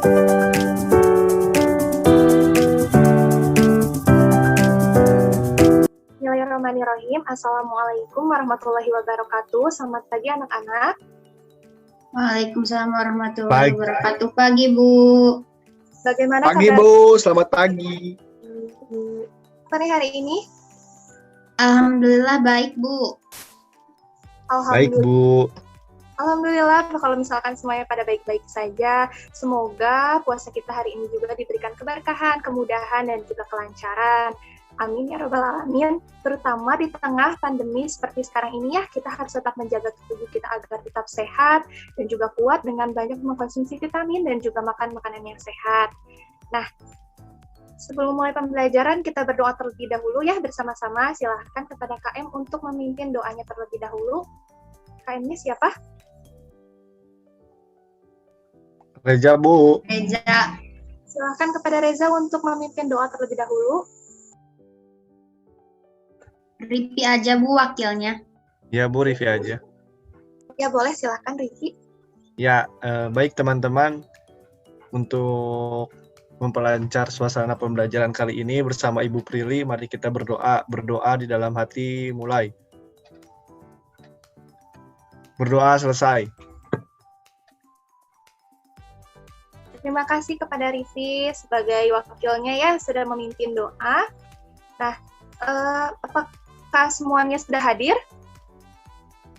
Bismillahirrahmanirrahim. Assalamualaikum warahmatullahi wabarakatuh. Selamat pagi anak-anak. Waalaikumsalam warahmatullahi wabarakatuh. Pagi, Bu. Bagaimana Pagi, kabar? Bu. Selamat pagi. Apa nih hari ini? Alhamdulillah baik, Bu. Baik, Bu. Alhamdulillah kalau misalkan semuanya pada baik-baik saja. Semoga puasa kita hari ini juga diberikan keberkahan, kemudahan, dan juga kelancaran. Amin ya robbal alamin. Terutama di tengah pandemi seperti sekarang ini ya, kita harus tetap menjaga tubuh kita agar tetap sehat dan juga kuat dengan banyak mengkonsumsi vitamin dan juga makan makanan yang sehat. Nah, sebelum mulai pembelajaran kita berdoa terlebih dahulu ya bersama-sama. Silahkan kepada KM untuk memimpin doanya terlebih dahulu. KM-nya siapa? Reza, Bu. Reza. Silahkan kepada Reza untuk memimpin doa terlebih dahulu. Rifi aja, Bu, wakilnya. Ya, Bu, Rifi aja. Ya, boleh. Silahkan, Rifi. Ya, baik teman-teman. Untuk memperlancar suasana pembelajaran kali ini bersama Ibu Prilly, mari kita berdoa. Berdoa di dalam hati mulai. Berdoa selesai. Terima kasih kepada Rifi sebagai wakilnya ya, sudah memimpin doa. Nah, apakah semuanya sudah hadir?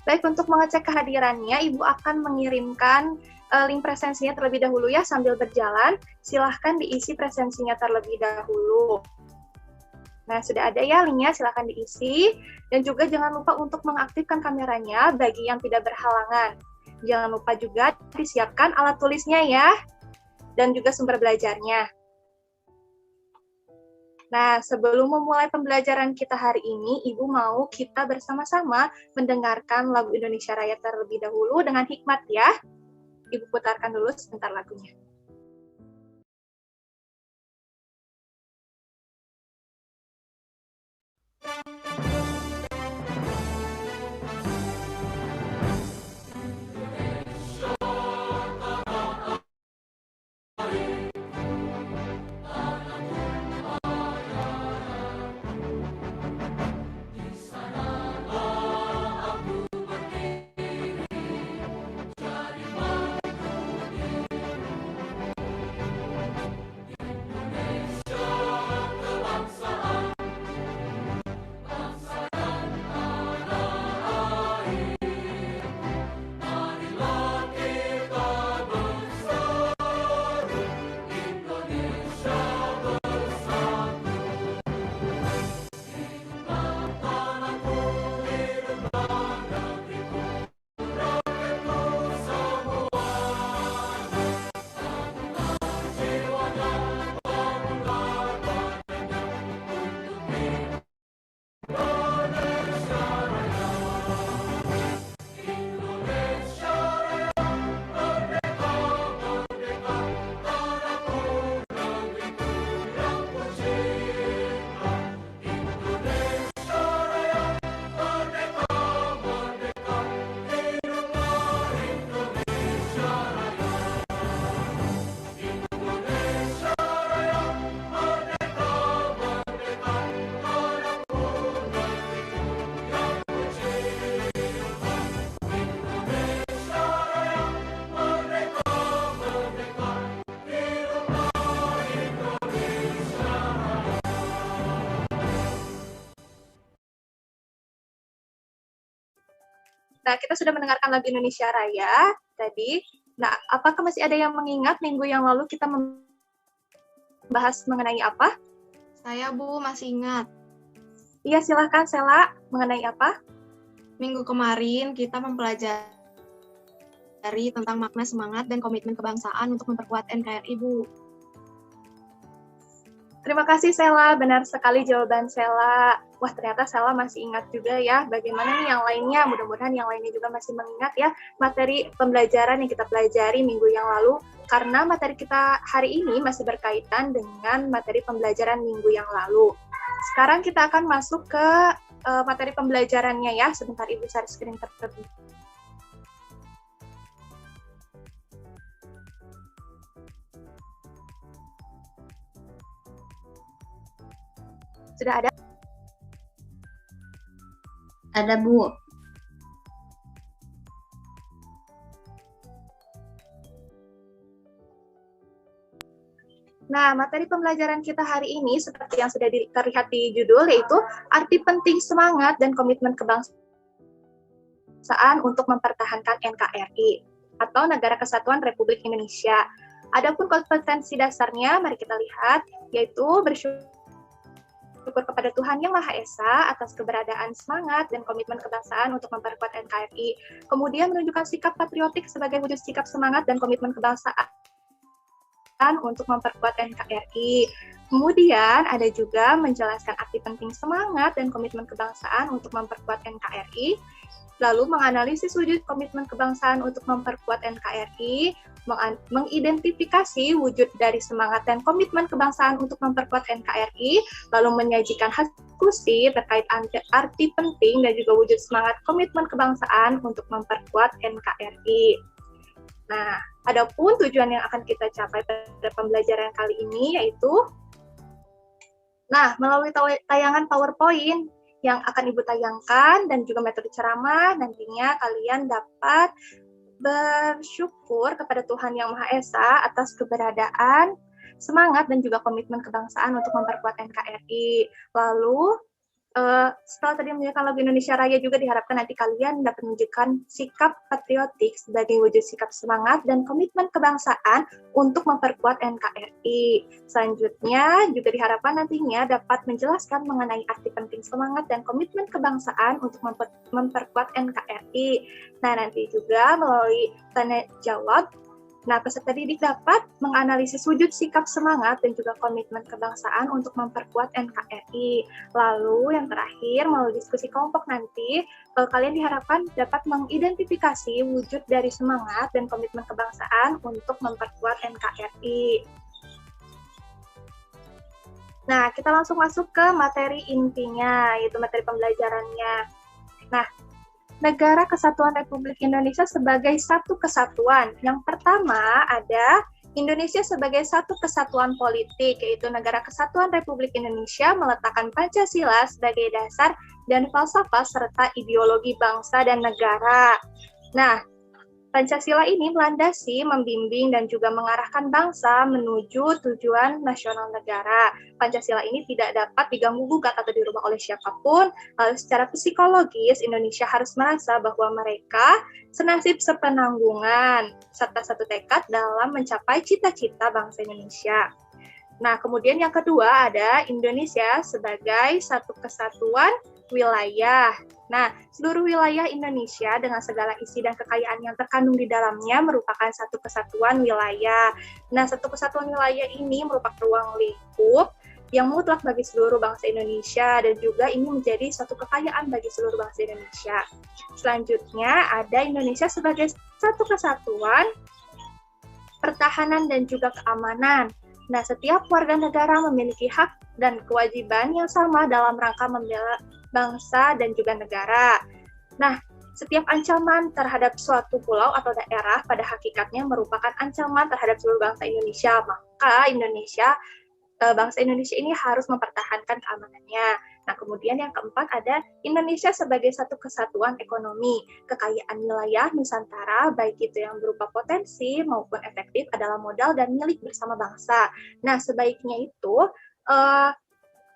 Baik, untuk mengecek kehadirannya, Ibu akan mengirimkan link presensinya terlebih dahulu ya, sambil berjalan. Silahkan diisi presensinya terlebih dahulu. Nah, sudah ada ya linknya, silahkan diisi. Dan juga jangan lupa untuk mengaktifkan kameranya bagi yang tidak berhalangan. Jangan lupa juga disiapkan alat tulisnya ya, dan juga sumber belajarnya. Nah, sebelum memulai pembelajaran kita hari ini, Ibu mau kita bersama-sama mendengarkan lagu Indonesia Raya terlebih dahulu dengan hikmat ya. Ibu putarkan dulu sebentar lagunya. Nah, kita sudah mendengarkan lagu Indonesia Raya tadi. Nah, apakah masih ada yang mengingat minggu yang lalu kita membahas mengenai apa? Saya, Bu, masih ingat. Iya, silahkan Sela, mengenai apa? Minggu kemarin kita mempelajari tentang makna semangat dan komitmen kebangsaan untuk memperkuat NKRI, Bu. Terima kasih Sela, benar sekali jawaban Sela. Wah, ternyata Sela masih ingat juga ya. Bagaimana nih yang lainnya? Mudah-mudahan yang lainnya juga masih mengingat ya materi pembelajaran yang kita pelajari minggu yang lalu. Karena materi kita hari ini masih berkaitan dengan materi pembelajaran minggu yang lalu. Sekarang kita akan masuk ke materi pembelajarannya ya. Sebentar Ibu share screen terlebih. Sudah ada? Ada, Bu. Nah, materi pembelajaran kita hari ini seperti yang sudah terlihat di judul, yaitu arti penting semangat dan komitmen kebangsaan untuk mempertahankan NKRI atau Negara Kesatuan Republik Indonesia. Adapun kompetensi dasarnya, mari kita lihat, yaitu bersyukur kepada Tuhan Yang Maha Esa atas keberadaan semangat dan komitmen kebangsaan untuk memperkuat NKRI. Kemudian menunjukkan sikap patriotik sebagai wujud sikap semangat dan komitmen kebangsaan untuk memperkuat NKRI. Kemudian ada juga menjelaskan arti penting semangat dan komitmen kebangsaan untuk memperkuat NKRI, lalu menganalisis wujud komitmen kebangsaan untuk memperkuat NKRI, mengidentifikasi wujud dari semangat dan komitmen kebangsaan untuk memperkuat NKRI, lalu menyajikan diskusi terkait arti penting dan juga wujud semangat komitmen kebangsaan untuk memperkuat NKRI. Nah, adapun tujuan yang akan kita capai pada pembelajaran kali ini yaitu, melalui tayangan PowerPoint yang akan Ibu tayangkan dan juga metode ceramah, nantinya kalian dapat bersyukur kepada Tuhan Yang Maha Esa atas keberadaan semangat dan juga komitmen kebangsaan untuk memperkuat NKRI. Lalu, setelah tadi menyanyikan lagu Indonesia Raya juga diharapkan nanti kalian dapat menunjukkan sikap patriotik sebagai wujud sikap semangat dan komitmen kebangsaan untuk memperkuat NKRI. Selanjutnya juga diharapkan nantinya dapat menjelaskan mengenai arti penting semangat dan komitmen kebangsaan untuk memperkuat NKRI. Nah, nanti juga melalui tanya jawab, peserta didik dapat menganalisis wujud sikap semangat dan juga komitmen kebangsaan untuk memperkuat NKRI. Lalu yang terakhir, melalui diskusi kelompok nanti, kalian diharapkan dapat mengidentifikasi wujud dari semangat dan komitmen kebangsaan untuk memperkuat NKRI. Nah, kita langsung masuk ke materi intinya, yaitu materi pembelajarannya. Nah, Negara Kesatuan Republik Indonesia sebagai satu kesatuan. Yang pertama ada Indonesia sebagai satu kesatuan politik, yaitu Negara Kesatuan Republik Indonesia meletakkan Pancasila sebagai dasar dan falsafah serta ideologi bangsa dan negara. Nah, Pancasila ini melandasi, membimbing, dan juga mengarahkan bangsa menuju tujuan nasional negara. Pancasila ini tidak dapat diganggu-gugat atau dirubah oleh siapapun. Lalu secara psikologis, Indonesia harus merasa bahwa mereka senasib sepenanggungan, serta satu tekad dalam mencapai cita-cita bangsa Indonesia. Nah, kemudian yang kedua ada Indonesia sebagai satu kesatuan wilayah. Nah, seluruh wilayah Indonesia dengan segala isi dan kekayaan yang terkandung di dalamnya merupakan satu kesatuan wilayah. Nah, satu kesatuan wilayah ini merupakan ruang lingkup yang mutlak bagi seluruh bangsa Indonesia dan juga ini menjadi satu kekayaan bagi seluruh bangsa Indonesia. Selanjutnya ada Indonesia sebagai satu kesatuan pertahanan dan juga keamanan. Nah, setiap warga negara memiliki hak dan kewajiban yang sama dalam rangka membela bangsa dan juga negara. Nah, setiap ancaman terhadap suatu pulau atau daerah pada hakikatnya merupakan ancaman terhadap seluruh bangsa Indonesia. Maka bangsa Indonesia ini harus mempertahankan keamanannya. Nah, kemudian yang keempat ada Indonesia sebagai satu kesatuan ekonomi. Kekayaan wilayah Nusantara, baik itu yang berupa potensi maupun efektif, adalah modal dan milik bersama bangsa. Nah, sebaiknya itu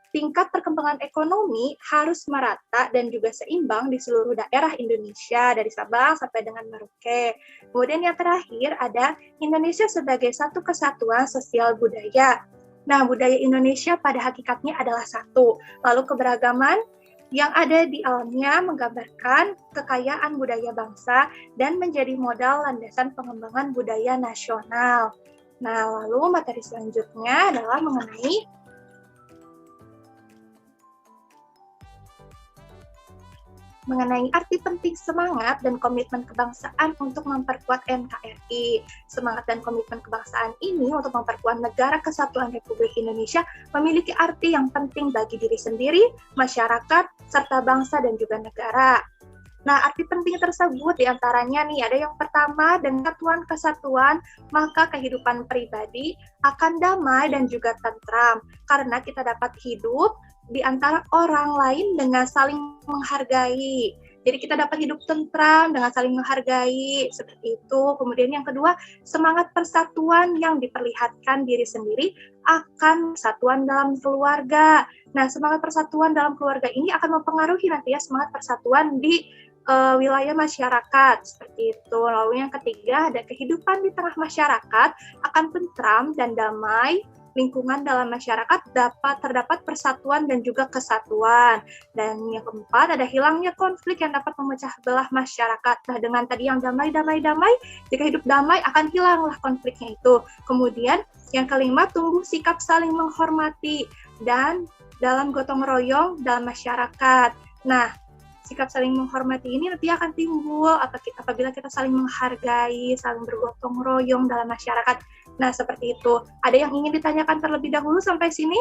tingkat perkembangan ekonomi harus merata dan juga seimbang di seluruh daerah Indonesia, dari Sabang sampai dengan Merauke. Kemudian yang terakhir ada Indonesia sebagai satu kesatuan sosial budaya. Nah, budaya Indonesia pada hakikatnya adalah satu. Lalu keberagaman yang ada di alamnya menggambarkan kekayaan budaya bangsa dan menjadi modal landasan pengembangan budaya nasional. Nah, lalu materi selanjutnya adalah mengenai arti penting semangat dan komitmen kebangsaan untuk memperkuat NKRI. Semangat dan komitmen kebangsaan ini untuk memperkuat Negara Kesatuan Republik Indonesia memiliki arti yang penting bagi diri sendiri, masyarakat, serta bangsa dan juga negara. Nah, arti penting tersebut diantaranya nih, ada yang pertama, dengan kesatuan, maka kehidupan pribadi akan damai dan juga tentram, karena kita dapat hidup di antara orang lain dengan saling menghargai. Jadi kita dapat hidup tentram dengan saling menghargai, seperti itu. Kemudian yang kedua, semangat persatuan yang diperlihatkan diri sendiri akan persatuan dalam keluarga. Nah, semangat persatuan dalam keluarga ini akan mempengaruhi nanti ya semangat persatuan di wilayah masyarakat, seperti itu. Lalu yang ketiga, ada kehidupan di tengah masyarakat akan tentram dan damai, lingkungan dalam masyarakat terdapat persatuan dan juga kesatuan. Dan yang keempat, ada hilangnya konflik yang dapat memecah belah masyarakat. Nah, dengan tadi yang damai, jika hidup damai akan hilanglah konfliknya itu. Kemudian yang kelima, tumbuh sikap saling menghormati dan dalam gotong royong dalam masyarakat. Nah, sikap saling menghormati ini nanti akan timbul apabila kita saling menghargai, saling bergotong royong dalam masyarakat. Nah, seperti itu. Ada yang ingin ditanyakan terlebih dahulu sampai sini?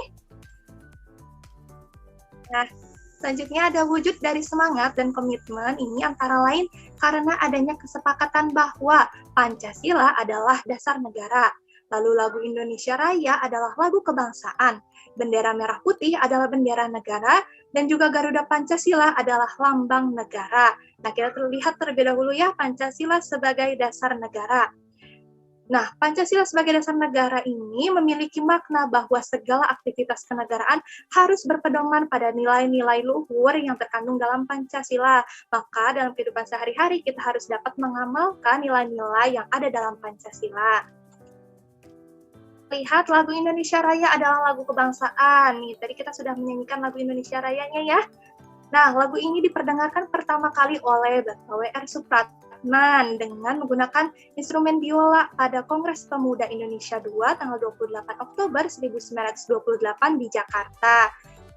Nah, selanjutnya ada wujud dari semangat dan komitmen ini antara lain karena adanya kesepakatan bahwa Pancasila adalah dasar negara. Lalu lagu Indonesia Raya adalah lagu kebangsaan. Bendera merah putih adalah bendera negara, dan juga Garuda Pancasila adalah lambang negara. Nah, kita lihat terlebih dahulu ya Pancasila sebagai dasar negara. Nah, Pancasila sebagai dasar negara ini memiliki makna bahwa segala aktivitas kenegaraan harus berpedoman pada nilai-nilai luhur yang terkandung dalam Pancasila. Maka dalam kehidupan sehari-hari kita harus dapat mengamalkan nilai-nilai yang ada dalam Pancasila. Lihat, lagu Indonesia Raya adalah lagu kebangsaan. Nih, tadi kita sudah menyanyikan lagu Indonesia Rayanya ya. Nah, lagu ini diperdengarkan pertama kali oleh Bapak W.R. Supratman dengan menggunakan instrumen biola pada Kongres Pemuda Indonesia II tanggal 28 Oktober 1928 di Jakarta.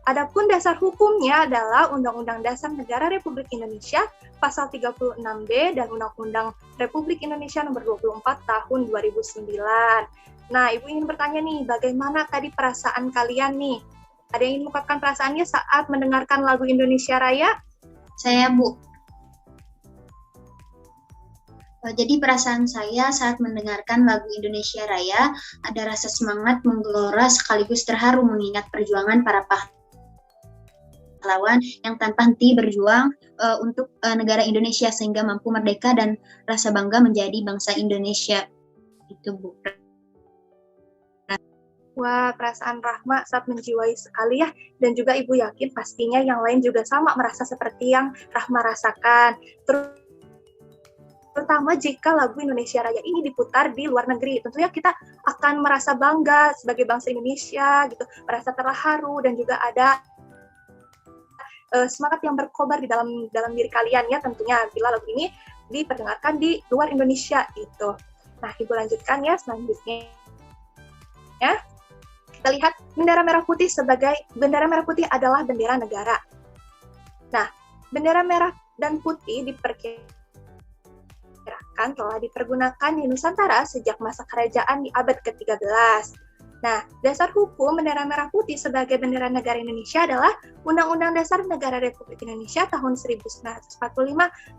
Adapun dasar hukumnya adalah Undang-Undang Dasar Negara Republik Indonesia Pasal 36B dan Undang-Undang Republik Indonesia Nomor 24 Tahun 2009. Nah, Ibu ingin bertanya nih, bagaimana tadi perasaan kalian nih? Ada yang ingin mengungkapkan perasaannya saat mendengarkan lagu Indonesia Raya? Saya, Bu. Jadi perasaan saya saat mendengarkan lagu Indonesia Raya, ada rasa semangat menggelora sekaligus terharu mengingat perjuangan para pahlawan yang tanpa henti berjuang untuk negara Indonesia sehingga mampu merdeka dan rasa bangga menjadi bangsa Indonesia. Itu, Bu. Wah, perasaan Rahma saat menjiwai sekali ya. Dan juga Ibu yakin pastinya yang lain juga sama merasa seperti yang Rahma rasakan. Terutama jika lagu Indonesia Raya ini diputar di luar negeri. Tentunya kita akan merasa bangga sebagai bangsa Indonesia, gitu, merasa terharu dan juga ada semangat yang berkobar di dalam diri kalian ya tentunya bila lagu ini diperdengarkan di luar Indonesia gitu. Nah, Ibu lanjutkan ya selanjutnya. Ya. Kita lihat bendera merah putih adalah bendera negara. Nah, bendera merah dan putih diperkirakan telah dipergunakan di Nusantara sejak masa kerajaan di abad ke-13. Nah, dasar hukum bendera merah putih sebagai bendera negara Indonesia adalah Undang-Undang Dasar Negara Republik Indonesia tahun 1945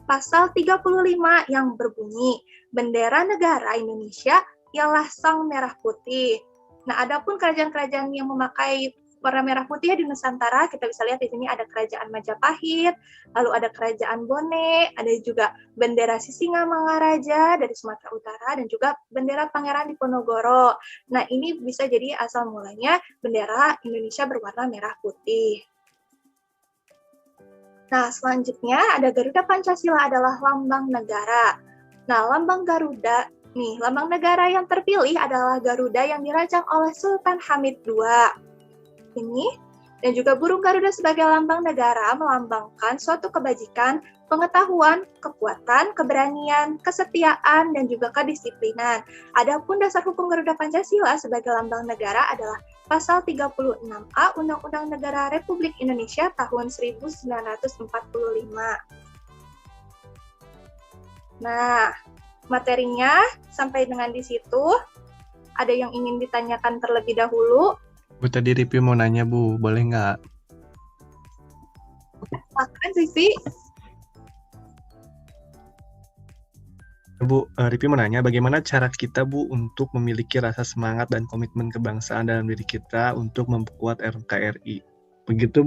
pasal 35 yang berbunyi, bendera negara Indonesia ialah sang merah putih. Nah, adapun kerajaan-kerajaan yang memakai warna merah putih di Nusantara, kita bisa lihat di sini ada Kerajaan Majapahit, lalu ada Kerajaan Bone, ada juga bendera Sisingamangaraja dari Sumatera Utara, dan juga bendera Pangeran Diponegoro. Nah, ini bisa jadi asal mulanya bendera Indonesia berwarna merah putih. Nah, selanjutnya ada Garuda Pancasila adalah lambang negara. Nah, lambang Garuda lambang negara yang terpilih adalah Garuda yang dirancang oleh Sultan Hamid II. Ini dan juga burung Garuda sebagai lambang negara melambangkan suatu kebajikan, pengetahuan, kekuatan, keberanian, kesetiaan, dan juga kedisiplinan. Adapun dasar hukum Garuda Pancasila sebagai lambang negara adalah Pasal 36A Undang-Undang Negara Republik Indonesia tahun 1945. Nah, materinya sampai dengan di situ. Ada yang ingin ditanyakan terlebih dahulu? Bu, tadi Ripi mau nanya, Bu. Boleh nggak? Silakan, Ripi. Bu, Ripi menanya, bagaimana cara kita, Bu, untuk memiliki rasa semangat dan komitmen kebangsaan dalam diri kita untuk memperkuat NKRI? Begitu.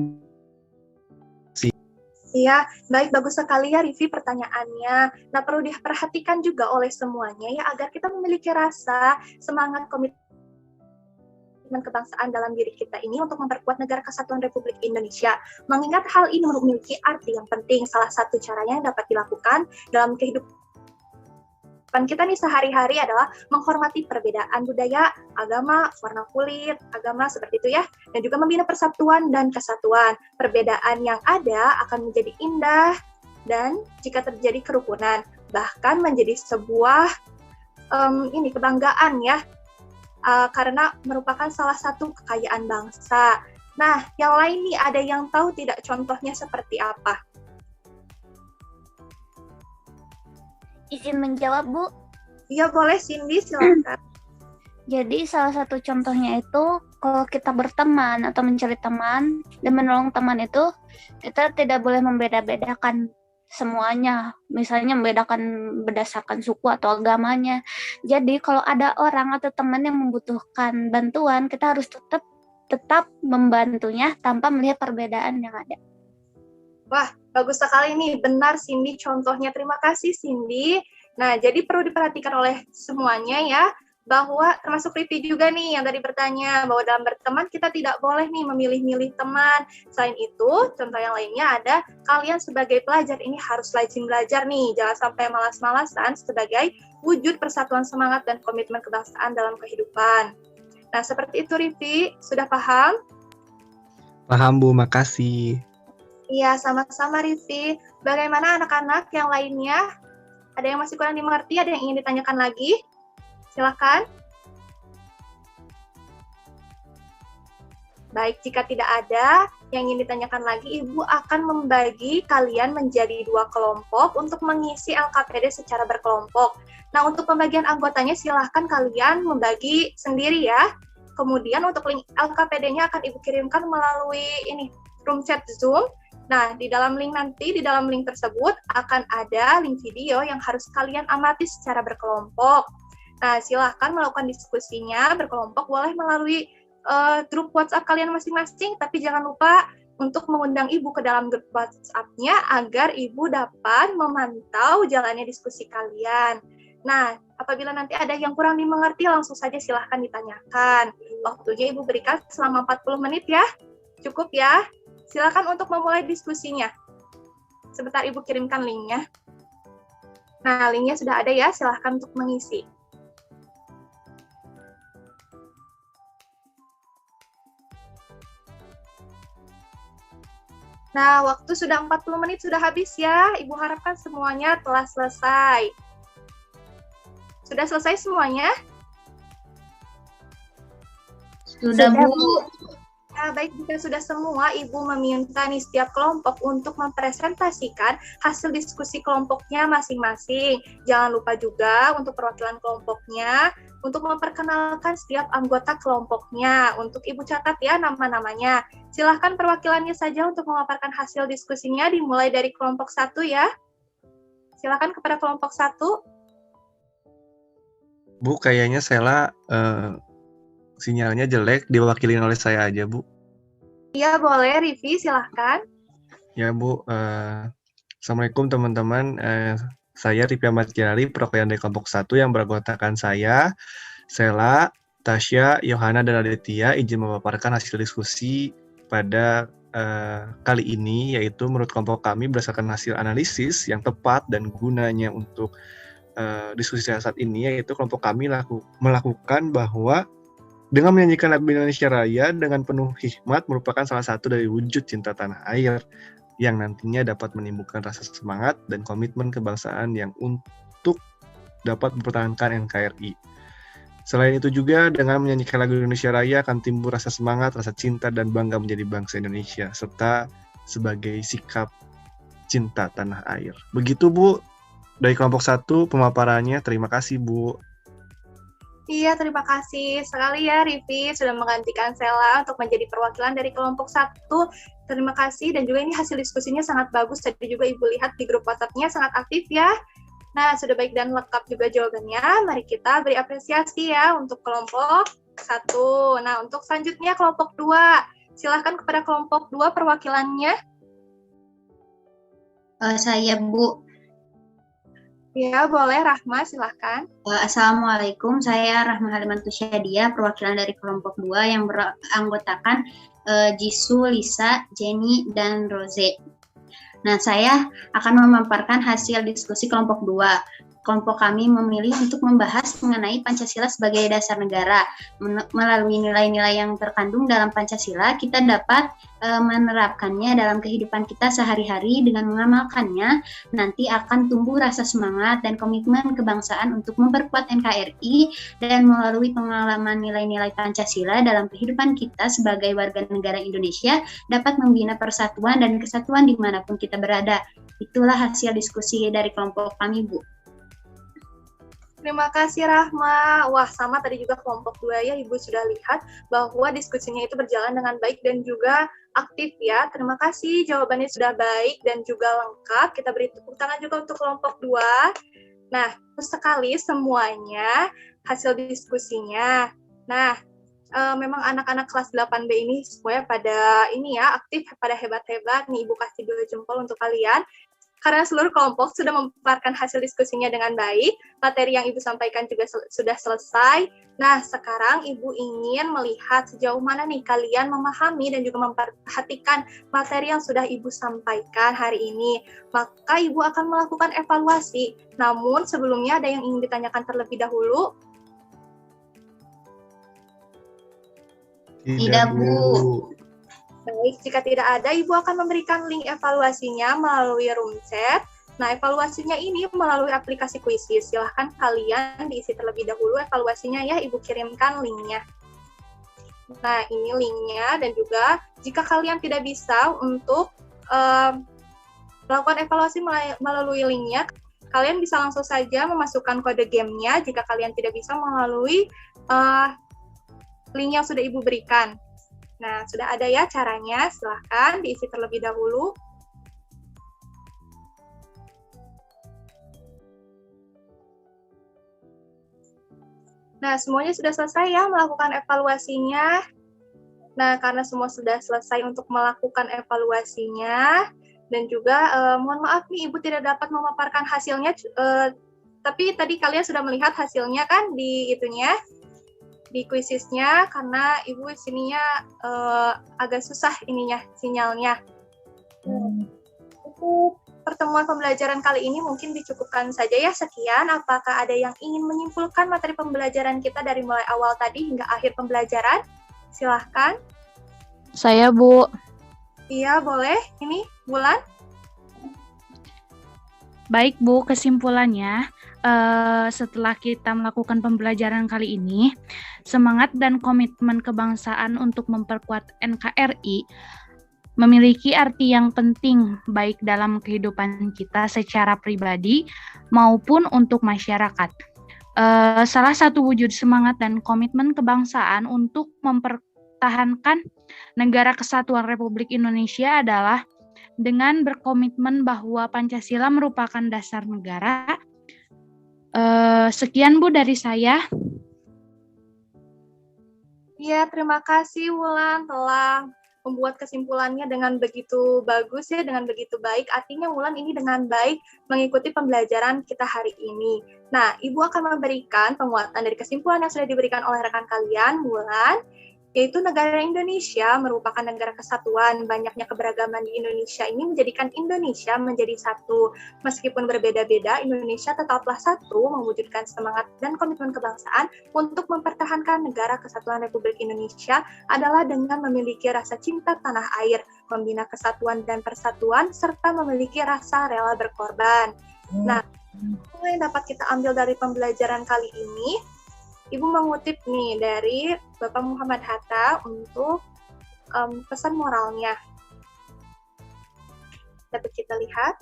Iya, baik, bagus sekali ya Rivi pertanyaannya. Nah, perlu diperhatikan juga oleh semuanya ya, agar kita memiliki rasa semangat komitmen kebangsaan dalam diri kita ini untuk memperkuat negara kesatuan Republik Indonesia. Mengingat hal ini memiliki arti yang penting, salah satu caranya yang dapat dilakukan dalam kehidupan kita nih sehari-hari adalah menghormati perbedaan budaya, agama, warna kulit, agama seperti itu ya, dan juga membina persatuan dan kesatuan. Perbedaan yang ada akan menjadi indah dan jika terjadi kerukunan, bahkan menjadi sebuah kebanggaan ya, karena merupakan salah satu kekayaan bangsa. Nah, yang lain nih ada yang tahu tidak contohnya seperti apa? Izin menjawab, Bu. Iya, boleh Cindy, silakan. Jadi salah satu contohnya itu kalau kita berteman atau mencari teman dan menolong teman itu, kita tidak boleh membeda-bedakan semuanya. Misalnya membedakan berdasarkan suku atau agamanya. Jadi kalau ada orang atau teman yang membutuhkan bantuan, kita harus tetap membantunya tanpa melihat perbedaan yang ada. Wah, bagus sekali nih. Benar Cindy contohnya. Terima kasih Cindy. Nah, jadi perlu diperhatikan oleh semuanya ya, bahwa termasuk Ripi juga nih yang tadi bertanya, bahwa dalam berteman kita tidak boleh nih memilih-milih teman. Selain itu, contoh yang lainnya ada, kalian sebagai pelajar ini harus rajin belajar nih, jangan sampai malas-malasan sebagai wujud persatuan semangat dan komitmen kebangsaan dalam kehidupan. Nah, seperti itu Ripi, sudah paham? Paham Bu, makasih. Iya, sama-sama Rivi. Bagaimana anak-anak yang lainnya? Ada yang masih kurang dimengerti? Ada yang ingin ditanyakan lagi? Silakan. Baik, jika tidak ada yang ingin ditanyakan lagi, Ibu akan membagi kalian menjadi 2 kelompok untuk mengisi LKPD secara berkelompok. Nah, untuk pembagian anggotanya silahkan kalian membagi sendiri ya. Kemudian untuk link LKPD-nya akan Ibu kirimkan melalui room chat Zoom. Nah, di dalam link tersebut akan ada link video yang harus kalian amati secara berkelompok. Nah, silahkan melakukan diskusinya berkelompok, boleh melalui grup WhatsApp kalian masing-masing, tapi jangan lupa untuk mengundang Ibu ke dalam grup WhatsApp-nya agar Ibu dapat memantau jalannya diskusi kalian. Nah, apabila nanti ada yang kurang dimengerti, langsung saja silahkan ditanyakan. Waktunya Ibu berikan selama 40 menit ya. Cukup ya. Silakan untuk memulai diskusinya. Sebentar Ibu kirimkan linknya. Nah, linknya sudah ada ya, silakan untuk mengisi. Nah, waktu sudah 40 menit sudah habis ya. Ibu harapkan semuanya telah selesai. Sudah selesai semuanya? Sudah, Bu. Nah, baik, jika sudah semua, Ibu meminta nih setiap kelompok untuk mempresentasikan hasil diskusi kelompoknya masing-masing. Jangan lupa juga untuk perwakilan kelompoknya, untuk memperkenalkan setiap anggota kelompoknya. Untuk Ibu catat ya nama-namanya. Silahkan perwakilannya saja untuk memaparkan hasil diskusinya, dimulai dari kelompok 1 ya. Silahkan kepada kelompok 1. Bu, kayaknya Sela sinyalnya jelek, diwakilin oleh saya aja, Bu. Iya, boleh. Rivi, silahkan. Ya, Bu. Assalamualaikum, teman-teman. Saya Rivi Ahmad Kirari, perwakilan dari kelompok 1 yang beranggotakan saya, Sela, Tasya, Yohana, dan Aditya, izin memaparkan hasil diskusi pada kali ini, yaitu menurut kelompok kami berdasarkan hasil analisis yang tepat dan gunanya untuk diskusi saat ini, yaitu kelompok kami melakukan bahwa dengan menyanyikan lagu Indonesia Raya dengan penuh hikmat merupakan salah satu dari wujud cinta tanah air yang nantinya dapat menimbulkan rasa semangat dan komitmen kebangsaan yang untuk dapat mempertahankan NKRI. Selain itu juga dengan menyanyikan lagu Indonesia Raya akan timbul rasa semangat, rasa cinta dan bangga menjadi bangsa Indonesia serta sebagai sikap cinta tanah air. Begitu Bu dari kelompok 1 pemaparannya. Terima kasih Bu. Iya, terima kasih sekali ya Rivi sudah menggantikan Sela untuk menjadi perwakilan dari kelompok 1. Terima kasih, dan juga ini hasil diskusinya sangat bagus. Tadi juga Ibu lihat di grup WhatsApp-nya sangat aktif ya. Nah, sudah baik dan lengkap juga jawabannya. Mari kita beri apresiasi ya untuk kelompok 1. Nah, untuk selanjutnya kelompok 2. Silahkan kepada kelompok 2 perwakilannya. Saya Bu. Ya, boleh Rahma, silahkan. Assalamualaikum, saya Rahma Halimantu Syadia, perwakilan dari kelompok 2 yang beranggotakan Jisoo, Lisa, Jenny, dan Rose. Nah, saya akan memaparkan hasil diskusi kelompok 2. Kelompok kami memilih untuk membahas mengenai Pancasila sebagai dasar negara. Melalui nilai-nilai yang terkandung dalam Pancasila, kita dapat menerapkannya dalam kehidupan kita sehari-hari. Dengan mengamalkannya, nanti akan tumbuh rasa semangat dan komitmen kebangsaan untuk memperkuat NKRI, dan melalui pengalaman nilai-nilai Pancasila dalam kehidupan kita sebagai warga negara Indonesia, dapat membina persatuan dan kesatuan dimanapun kita berada. Itulah hasil diskusi dari kelompok kami, Bu. Terima kasih Rahma. Wah, sama tadi juga kelompok 2 ya, Ibu sudah lihat bahwa diskusinya itu berjalan dengan baik dan juga aktif ya. Terima kasih, jawabannya sudah baik dan juga lengkap. Kita beri tepuk tangan juga untuk kelompok 2. Nah, bagus sekali semuanya hasil diskusinya. Nah, memang anak-anak kelas 8B ini semuanya pada ini ya, aktif, pada hebat-hebat. Nih, Ibu kasih 2 jempol untuk kalian. Karena seluruh kelompok sudah memaparkan hasil diskusinya dengan baik, materi yang Ibu sampaikan juga sudah selesai. Nah, sekarang Ibu ingin melihat sejauh mana nih kalian memahami dan juga memperhatikan materi yang sudah Ibu sampaikan hari ini. Maka Ibu akan melakukan evaluasi. Namun sebelumnya ada yang ingin ditanyakan terlebih dahulu? Tidak, Bu. Baik, jika tidak ada, Ibu akan memberikan link evaluasinya melalui room chat. Nah, evaluasinya ini melalui aplikasi Quizzes. Silahkan kalian diisi terlebih dahulu evaluasinya ya, Ibu kirimkan linknya. Nah, ini linknya, dan juga jika kalian tidak bisa untuk melakukan evaluasi melalui linknya, kalian bisa langsung saja memasukkan kode gamenya jika kalian tidak bisa melalui link yang sudah Ibu berikan. Nah, sudah ada ya caranya, silahkan diisi terlebih dahulu. Nah, semuanya sudah selesai ya melakukan evaluasinya. Nah, karena semua sudah selesai untuk melakukan evaluasinya, dan juga mohon maaf nih Ibu tidak dapat memaparkan hasilnya, tapi tadi kalian sudah melihat hasilnya kan di itunya, di Quizzes-nya, karena Ibu sininya agak susah ininya sinyalnya. Untuk pertemuan pembelajaran kali ini mungkin dicukupkan saja ya, sekian. Apakah ada yang ingin menyimpulkan materi pembelajaran kita dari mulai awal tadi hingga akhir pembelajaran? Silahkan. Saya, Bu. Iya, boleh. Ini Bulan. Baik, Bu, kesimpulannya, setelah kita melakukan pembelajaran kali ini, semangat dan komitmen kebangsaan untuk memperkuat NKRI memiliki arti yang penting baik dalam kehidupan kita secara pribadi maupun untuk masyarakat. Salah satu wujud semangat dan komitmen kebangsaan untuk mempertahankan negara kesatuan Republik Indonesia adalah dengan berkomitmen bahwa Pancasila merupakan dasar negara. Sekian Bu dari saya. Iya, terima kasih Wulan telah membuat kesimpulannya dengan begitu bagus ya, dengan begitu baik. Artinya Wulan ini dengan baik mengikuti pembelajaran kita hari ini. Nah, Ibu akan memberikan penguatan dari kesimpulan yang sudah diberikan oleh rekan kalian, Wulan, yaitu negara Indonesia merupakan negara kesatuan. Banyaknya keberagaman di Indonesia ini menjadikan Indonesia menjadi satu. Meskipun berbeda-beda, Indonesia tetaplah satu, mewujudkan semangat dan komitmen kebangsaan untuk mempertahankan negara kesatuan Republik Indonesia adalah dengan memiliki rasa cinta tanah air, membina kesatuan dan persatuan, serta memiliki rasa rela berkorban. Nah, apa yang dapat kita ambil dari pembelajaran kali ini? Ibu mengutip nih dari Bapak Muhammad Hatta untuk pesan moralnya. Dapat kita lihat.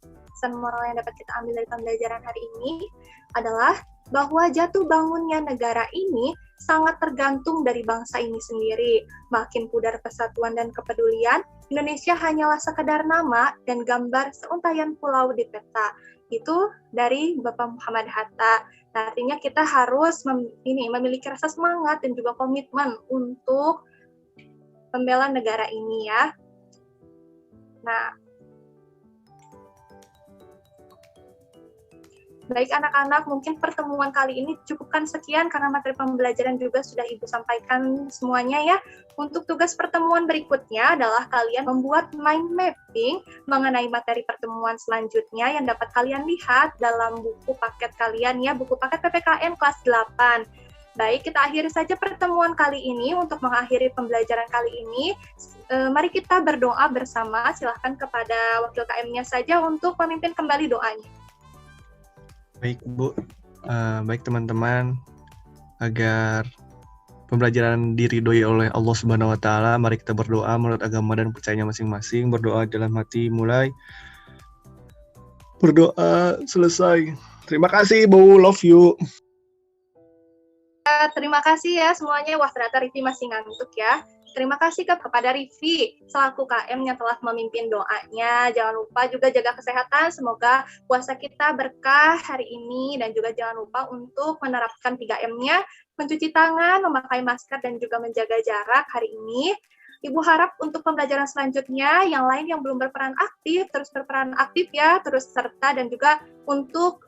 Pesan moral yang dapat kita ambil dari pembelajaran hari ini adalah bahwa jatuh bangunnya negara ini sangat tergantung dari bangsa ini sendiri. Makin pudar persatuan dan kepedulian, Indonesia hanyalah sekedar nama dan gambar seuntaian pulau di peta. Itu dari Bapak Muhammad Hatta. Nah, artinya kita harus memiliki rasa semangat dan juga komitmen untuk membela negara ini ya. Nah, baik anak-anak, mungkin pertemuan kali ini cukupkan sekian karena materi pembelajaran juga sudah Ibu sampaikan semuanya ya. Untuk tugas pertemuan berikutnya adalah kalian membuat mind mapping mengenai materi pertemuan selanjutnya yang dapat kalian lihat dalam buku paket kalian ya, buku paket PPKN kelas 8. Baik, kita akhiri saja pertemuan kali ini. Untuk mengakhiri pembelajaran kali ini, mari kita berdoa bersama. Silahkan kepada wakil KM-nya saja untuk memimpin kembali doanya. Baik Bu, baik teman-teman, agar pembelajaran diridhoi oleh Allah Subhanahu wa Ta'ala, mari kita berdoa menurut agama dan percayanya masing-masing. Berdoa dalam hati mulai, berdoa selesai. Terima kasih Bu, love you. Terima kasih ya semuanya. Wah, ternyata Rifi masih ngantuk ya. Terima kasih kepada Rifi selaku KM yang telah memimpin doanya. Jangan lupa juga jaga kesehatan. Semoga puasa kita berkah hari ini, dan juga jangan lupa untuk menerapkan 3M-nya, mencuci tangan, memakai masker, dan juga menjaga jarak hari ini. Ibu harap untuk pembelajaran selanjutnya yang lain yang belum berperan aktif terus berperan aktif ya, terus serta, dan juga untuk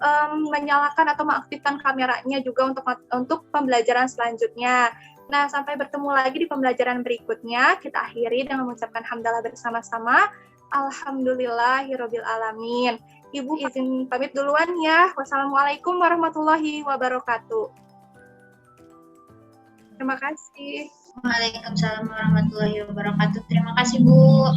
menyalakan atau mengaktifkan kameranya juga untuk pembelajaran selanjutnya. Nah, sampai bertemu lagi di pembelajaran berikutnya. Kita akhiri dengan mengucapkan hamdalah bersama-sama. Alhamdulillahirabbil alamin. Ibu izin pamit duluan ya. Wassalamualaikum warahmatullahi wabarakatuh. Terima kasih. Waalaikumsalam warahmatullahi wabarakatuh. Terima kasih Bu.